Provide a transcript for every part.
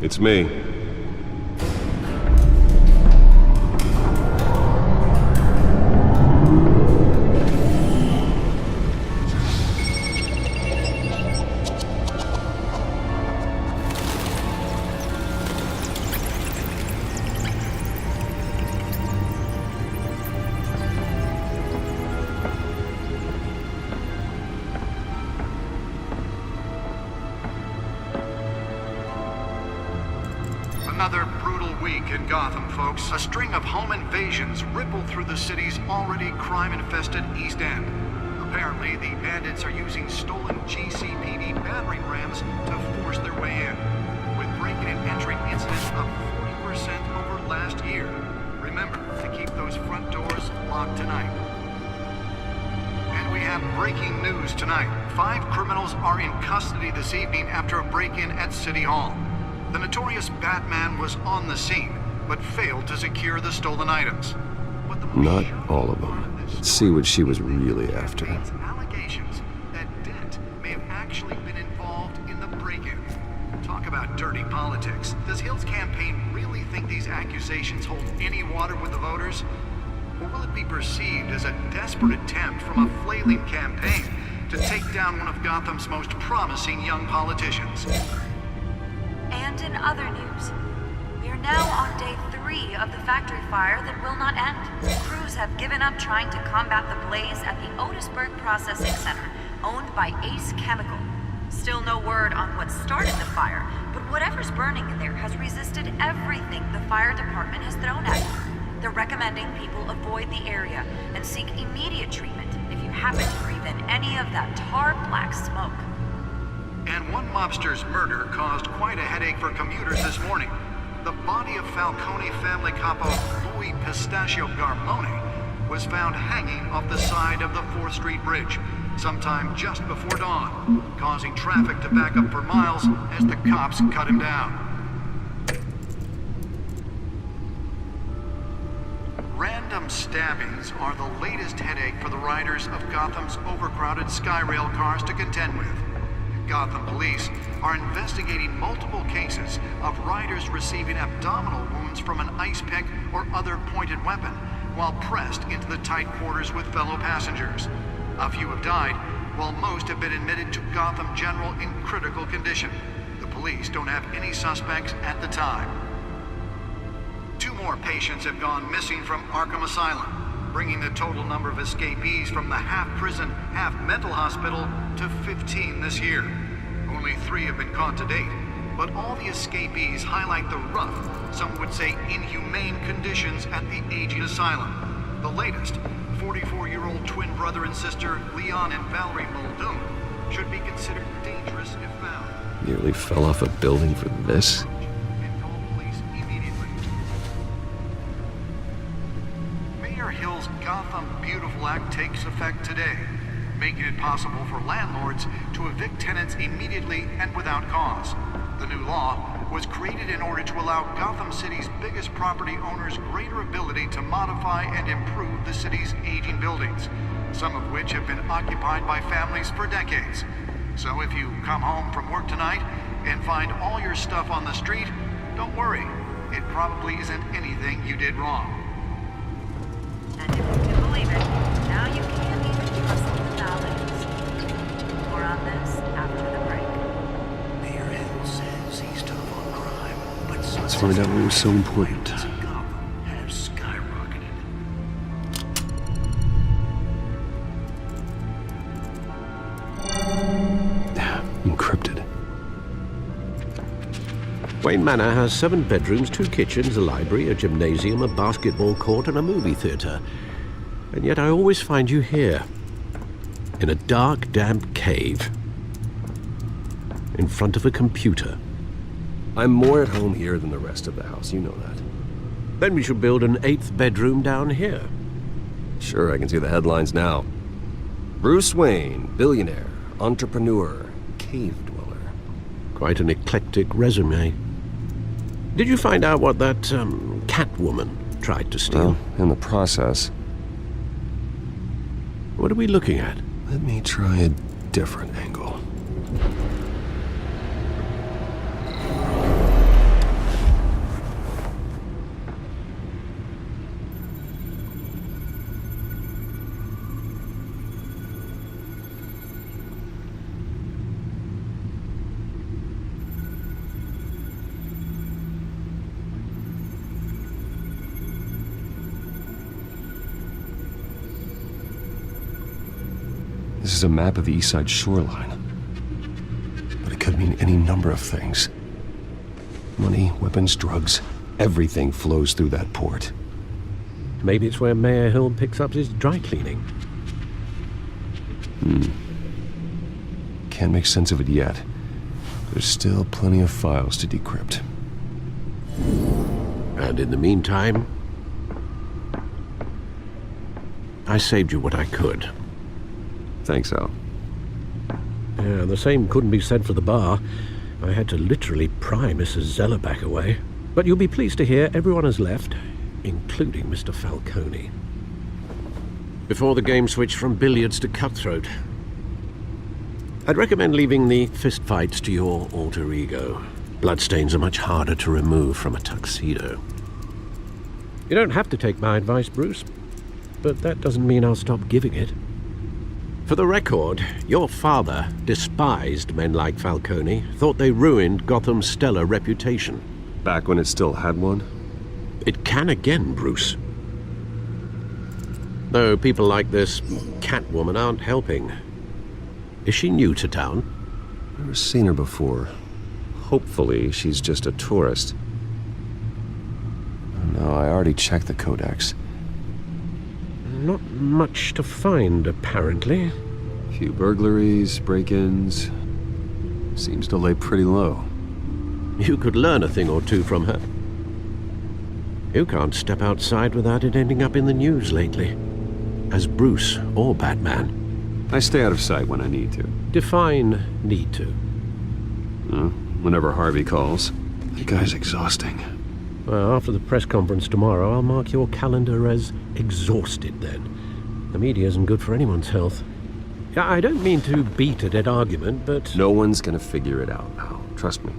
It's me. Another brutal week in Gotham, folks. A string of home invasions rippled through the city's already crime-infested East End. Apparently, the bandits are using stolen GCPD battering rams to force their way in, with breaking and entering incidents up 40% over last year. Remember to keep those front doors locked tonight. And we have breaking news tonight. 5 criminals are in custody this evening after a break-in at City Hall. The notorious Batman was on the scene, but failed to secure the stolen items. Not all of them. Let's see what she was really after. Allegations that Dent may have actually been involved in the break-in. Talk about dirty politics. Does Hill's campaign really think these accusations hold any water with the voters? Or will it be perceived as a desperate attempt from a flailing campaign to take down one of Gotham's most promising young politicians? And in other news, we are now on day 3 of the factory fire that will not end. Crews have given up trying to combat the blaze at the Otisburg Processing Center, owned by Ace Chemical. Still no word on what started the fire, but whatever's burning in there has resisted everything the fire department has thrown at it. They're recommending people avoid the area and seek immediate treatment if you happen to breathe in any of that tar black smoke. And one mobster's murder caused quite a headache for commuters this morning. The body of Falcone family capo Louis Pistachio Garmone was found hanging off the side of the 4th Street Bridge sometime just before dawn, causing traffic to back up for miles as the cops cut him down. Random stabbings are the latest headache for the riders of Gotham's overcrowded Skyrail cars to contend with. Gotham police are investigating multiple cases of riders receiving abdominal wounds from an ice pick or other pointed weapon while pressed into the tight quarters with fellow passengers. A few have died, while most have been admitted to Gotham General in critical condition. The police don't have any suspects at the time. 2 more patients have gone missing from Arkham Asylum, bringing the total number of escapees from the half-prison, half-mental hospital to 15 this year. Only 3 have been caught to date, but all the escapees highlight the rough, some would say inhumane conditions at the aging asylum. The latest, 44-year-old twin brother and sister Leon and Valerie Muldoon, should be considered dangerous if found. Nearly fell off a building for this? And call police immediately. Mayor Hill's Gotham Beautiful Act takes effect today, making it possible for landlords to evict tenants immediately and without cause. The new law was created in order to allow Gotham City's biggest property owners greater ability to modify and improve the city's aging buildings, some of which have been occupied by families for decades. So if you come home from work tonight and find all your stuff on the street, don't worry. It probably isn't anything you did wrong. And if you can believe it, now you can't even trust the valets. More on this after the break. Mayor Hill says he's tough on crime, but Let's find out what was so important. have skyrocketed. Encrypted. Wayne Manor has 7 bedrooms, 2 kitchens, a library, a gymnasium, a basketball court, and a movie theater. And yet I always find you here, in a dark, damp cave, in front of a computer. I'm more at home here than the rest of the house, you know that. Then we should build an 8th bedroom down here. Sure, I can see the headlines now. Bruce Wayne, billionaire, entrepreneur, cave dweller. Quite an eclectic resume. Did you find out what that, Catwoman tried to steal? Well, in the process. What are we looking at? Let me try a different angle. This is a map of the east side shoreline. But it could mean any number of things. Money, weapons, drugs, everything flows through that port. Maybe it's where Mayor Hill picks up his dry cleaning. Can't make sense of it yet. There's still plenty of files to decrypt. And in the meantime, I saved you what I could. Thanks, Al. Yeah, the same couldn't be said for the bar. I had to literally pry Mrs. Zeller back away. But you'll be pleased to hear everyone has left, including Mr. Falcone. Before the game switched from billiards to cutthroat, I'd recommend leaving the fistfights to your alter ego. Bloodstains are much harder to remove from a tuxedo. You don't have to take my advice, Bruce, but that doesn't mean I'll stop giving it. For the record, your father despised men like Falcone, thought they ruined Gotham's stellar reputation. Back when it still had one? It can again, Bruce. Though people like this Catwoman aren't helping. Is she new to town? Never seen her before. Hopefully, she's just a tourist. No, I already checked the codex. Not much to find, apparently. Few burglaries, break-ins. Seems to lay pretty low. You could learn a thing or two from her. You can't step outside without it ending up in the news lately. As Bruce or Batman. I stay out of sight when I need to. Define need to. Whenever Harvey calls. The guy's exhausting. Well, after the press conference tomorrow, I'll mark your calendar as exhausted then. The media isn't good for anyone's health. I don't mean to beat a dead argument, but... No one's gonna figure it out now. Trust me.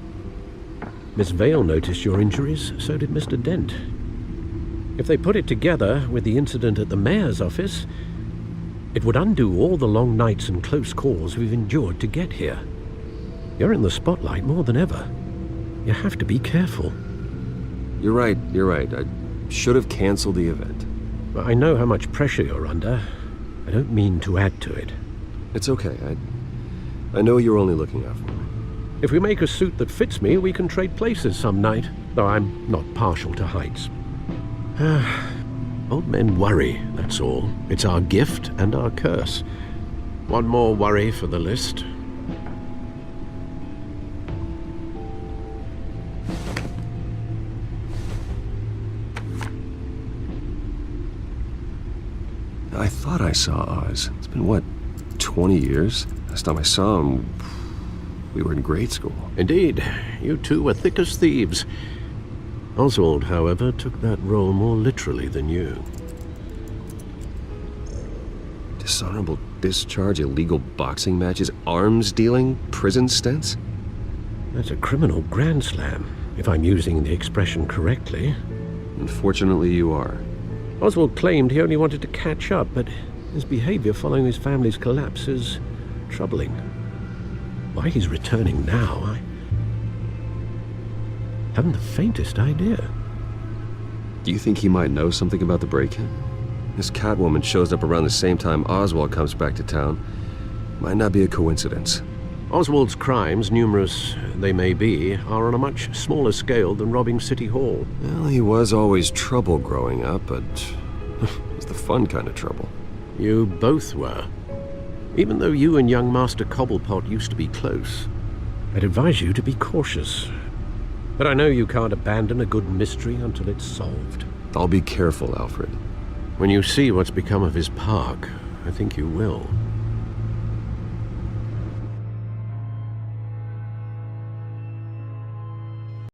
Miss Vale noticed your injuries, so did Mr. Dent. If they put it together with the incident at the mayor's office, it would undo all the long nights and close calls we've endured to get here. You're in the spotlight more than ever. You have to be careful. You're right. I should have canceled the event. I know how much pressure you're under. I don't mean to add to it. It's okay. I know you're only looking out for me. If we make a suit that fits me, we can trade places some night, though I'm not partial to heights. Old men worry, that's all. It's our gift and our curse. One more worry for the list. I thought I saw Oz. It's been, what, 20 years? Last time I saw him, we were in grade school. Indeed, you two were thick as thieves. Oswald, however, took that role more literally than you. Dishonorable discharge, illegal boxing matches, arms dealing, prison stints? That's a criminal grand slam, if I'm using the expression correctly. Unfortunately, you are. Oswald claimed he only wanted to catch up, but his behavior following his family's collapse is troubling. Why he's returning now, I haven't the faintest idea. Do you think he might know something about the break-in? This Catwoman shows up around the same time Oswald comes back to town. Might not be a coincidence. Oswald's crimes, numerous they may be, are on a much smaller scale than robbing City Hall. Well, he was always trouble growing up, but it was the fun kind of trouble. You both were. Even though you and young Master Cobblepot used to be close, I'd advise you to be cautious. But I know you can't abandon a good mystery until it's solved. I'll be careful, Alfred. When you see what's become of his park, I think you will.